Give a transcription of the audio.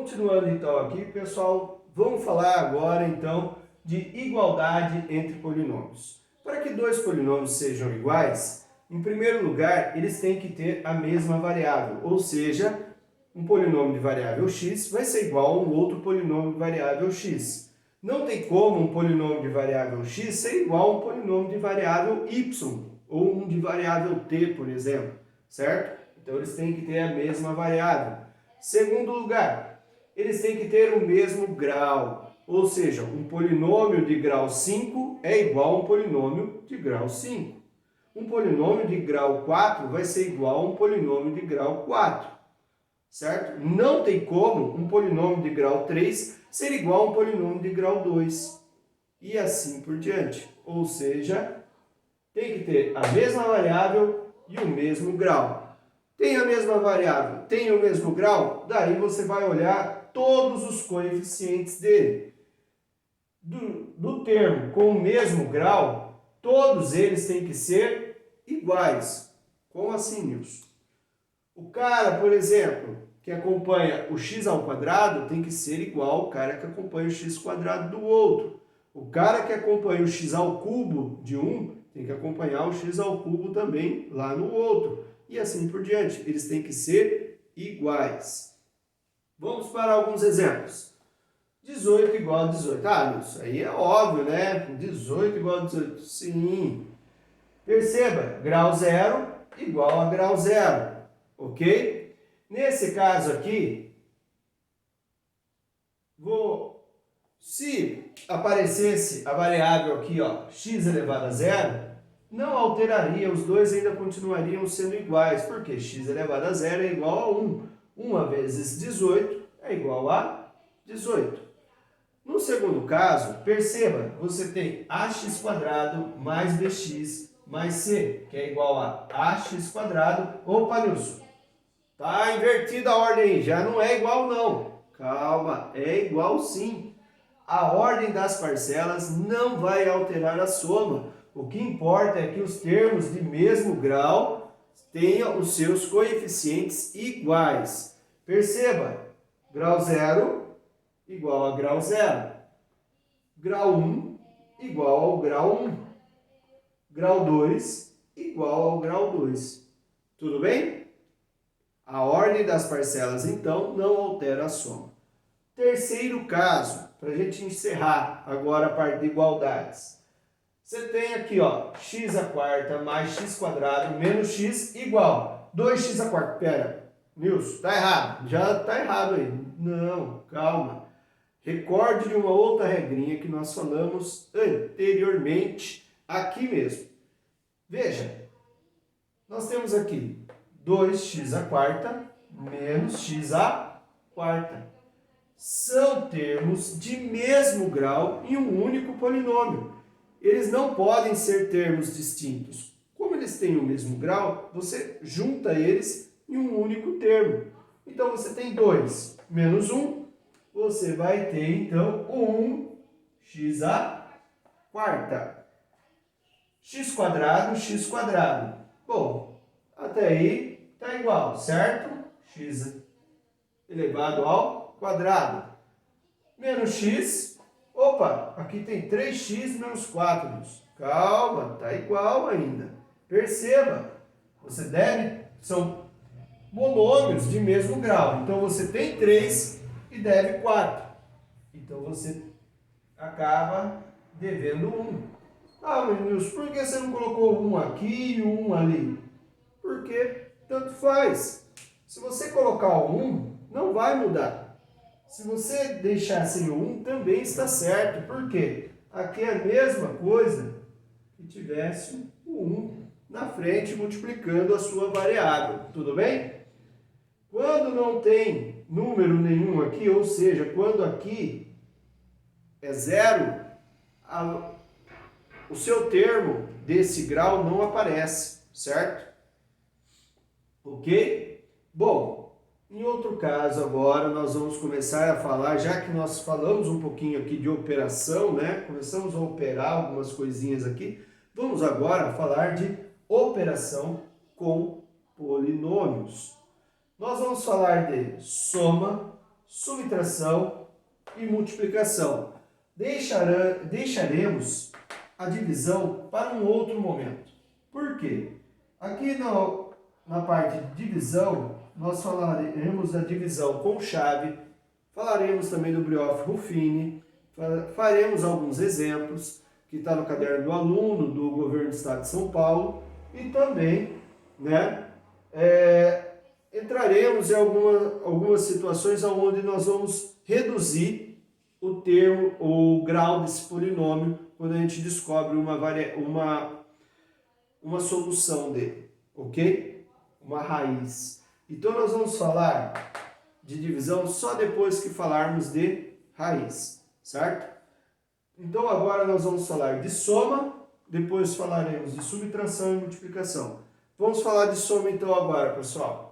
Continuando então aqui, pessoal, vamos falar agora então de igualdade entre polinômios. Para que dois polinômios sejam iguais, em primeiro lugar, eles têm que ter a mesma variável, ou seja, um polinômio de variável x vai ser igual a um outro polinômio de variável x. Não tem como um polinômio de variável x ser igual a um polinômio de variável y, ou um de variável t, por exemplo, certo? Então eles têm que ter a mesma variável. Segundo lugar, eles têm que ter o mesmo grau, ou seja, um polinômio de grau 5 é igual a um polinômio de grau 5. Um polinômio de grau 4 vai ser igual a um polinômio de grau 4, certo? Não tem como um polinômio de grau 3 ser igual a um polinômio de grau 2, e assim por diante. Ou seja, tem que ter a mesma variável e o mesmo grau. Tem a mesma variável, tem o mesmo grau, daí você vai olhar todos os coeficientes dele. Do termo com o mesmo grau, todos eles têm que ser iguais. Como assim, Nilson? O cara, por exemplo, que acompanha o x ao quadrado tem que ser igual ao cara que acompanha o x quadrado do outro. O cara que acompanha o x ao cubo de um tem que acompanhar o x ao cubo também lá no outro. E assim por diante. Eles têm que ser iguais. Vamos para alguns exemplos. 18 igual a 18. Ah, isso aí é óbvio, né? 18 igual a 18. Sim. Perceba, grau 0 igual a grau 0. Ok? Nesse caso aqui, se aparecesse a variável aqui, ó, x elevado a 0, não alteraria, os dois ainda continuariam sendo iguais, porque x elevado a 0 é igual a 1. 1 vezes 18 é igual a 18. No segundo caso, perceba, você tem ax quadrado mais bx mais c, que é igual a ax quadrado. Opa, Nilson, tá invertida a ordem aí, já não é igual não. Calma, é igual sim. A ordem das parcelas não vai alterar a soma. O que importa é que os termos de mesmo grau tenham os seus coeficientes iguais. Perceba, grau 0 igual a grau 0. Grau 1 igual ao grau 1. Grau 2 igual ao grau 2. Tudo bem? A ordem das parcelas, então, não altera a soma. Terceiro caso, para a gente encerrar agora a parte de igualdades. Você tem aqui, ó, x à quarta mais x quadrado menos x igual 2x à quarta. Pera, Nilson, tá errado. Já tá errado aí. Não, calma. Recorde de uma outra regrinha que nós falamos anteriormente aqui mesmo. Veja, nós temos aqui 2x à quarta menos x à quarta. São termos de mesmo grau em um único polinômio. Eles não podem ser termos distintos. Como eles têm o mesmo grau, você junta eles em um único termo. Então, você tem 2 menos 1, você vai ter, então, 1x à quarta. X quadrado, x quadrado. Bom, até aí está igual, certo? X elevado ao quadrado. Menos x. Opa, aqui tem 3x menos 4. Calma, está igual ainda. Perceba, são monômios de mesmo grau. Então, você tem 3 e deve 4. Então, você acaba devendo 1. Ah, Nilson, por que você não colocou um aqui e um ali? Porque tanto faz. Se você colocar o 1, não vai mudar. Se você deixar sem o 1, também está certo. Por quê? Aqui é a mesma coisa que tivesse o 1 na frente multiplicando a sua variável. Tudo bem? Quando não tem número nenhum aqui, ou seja, quando aqui é 0, o seu termo desse grau não aparece, certo? Ok? Bom, em outro caso agora nós vamos começar a falar, já que nós falamos um pouquinho aqui de operação, né? Começamos a operar algumas coisinhas aqui. Vamos agora falar de operação com polinômios. Nós vamos falar de soma, subtração e multiplicação. Deixaremos a divisão para um outro momento. Por quê? Aqui na parte de divisão, nós falaremos da divisão com chave, falaremos também do brioche Ruffini, faremos alguns exemplos, que está no caderno do aluno, do Governo do Estado de São Paulo, e também, né, entraremos em algumas situações onde nós vamos reduzir o termo, o grau desse polinômio, quando a gente descobre uma solução dele, ok? Uma raiz. Então nós vamos falar de divisão só depois que falarmos de raiz, certo? Então agora nós vamos falar de soma, depois falaremos de subtração e multiplicação. Vamos falar de soma então agora, pessoal.